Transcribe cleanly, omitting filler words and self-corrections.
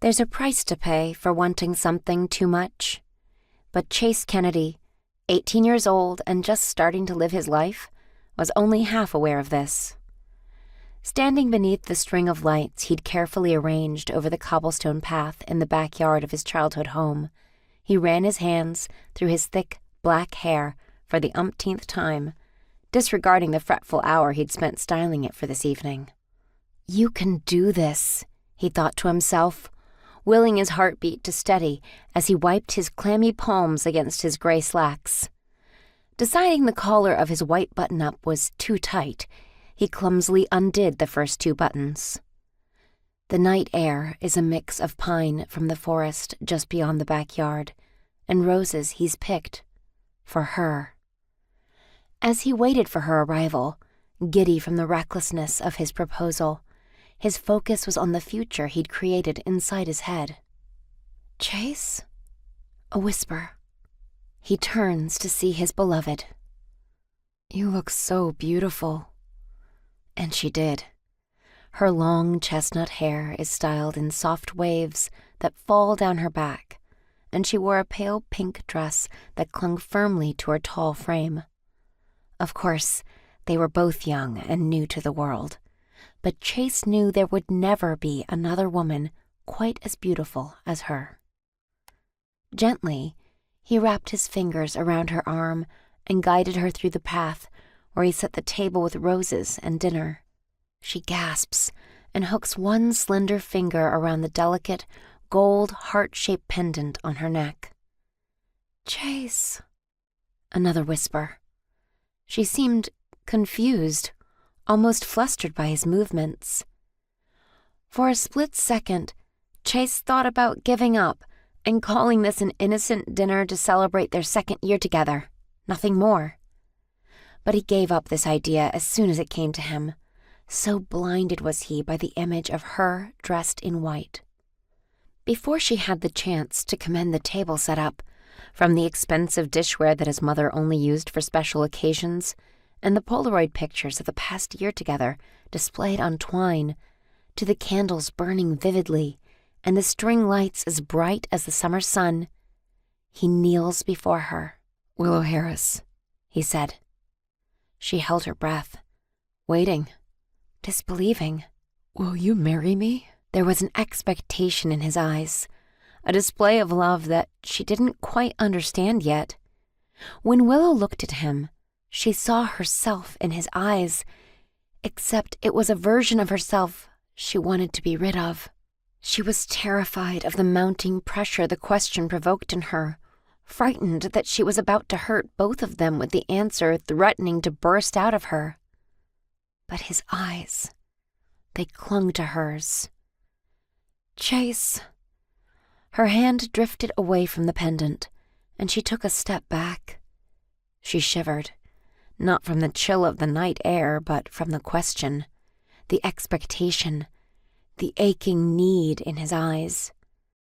There's a price to pay for wanting something too much. But Chase Kennedy, 18 years old and just starting to live his life, was only half aware of this. Standing beneath the string of lights he'd carefully arranged over the cobblestone path in the backyard of his childhood home, he ran his hands through his thick, black hair for the umpteenth time, disregarding the fretful hour he'd spent styling it for this evening. "You can do this," he thought to himself, willing his heartbeat to steady as he wiped his clammy palms against his gray slacks. Deciding the collar of his white button-up was too tight, he clumsily undid the first 2 buttons. The night air is a mix of pine from the forest just beyond the backyard and roses he's picked for her. As he waited for her arrival, giddy from the recklessness of his proposal, his focus was on the future he'd created inside his head. "Chase?" A whisper. He turns to see his beloved. "You look so beautiful." And she did. Her long chestnut hair is styled in soft waves that fall down her back, and she wore a pale pink dress that clung firmly to her tall frame. Of course, they were both young and new to the world, but Chase knew there would never be another woman quite as beautiful as her. Gently, he wrapped his fingers around her arm and guided her through the path where he set the table with roses and dinner. She gasps and hooks one slender finger around the delicate, gold heart-shaped pendant on her neck. "Chase," another whisper. She seemed confused, almost flustered by his movements. For a split second, Chase thought about giving up and calling this an innocent dinner to celebrate their 2nd year together, nothing more. But he gave up this idea as soon as it came to him. So blinded was he by the image of her dressed in white. Before she had the chance to commend the table setup, from the expensive dishware that his mother only used for special occasions, and the Polaroid pictures of the past year together displayed on twine, to the candles burning vividly and the string lights as bright as the summer sun, he kneels before her. "Willow Harris," he said. She held her breath, waiting, disbelieving. "Will you marry me?" There was an expectation in his eyes, a display of love that she didn't quite understand yet. When Willow looked at him, she saw herself in his eyes, except it was a version of herself she wanted to be rid of. She was terrified of the mounting pressure the question provoked in her, frightened that she was about to hurt both of them with the answer threatening to burst out of her. But his eyes, they clung to hers. "Chase." Her hand drifted away from the pendant, and she took a step back. She shivered, not from the chill of the night air, but from the question, the expectation, the aching need in his eyes.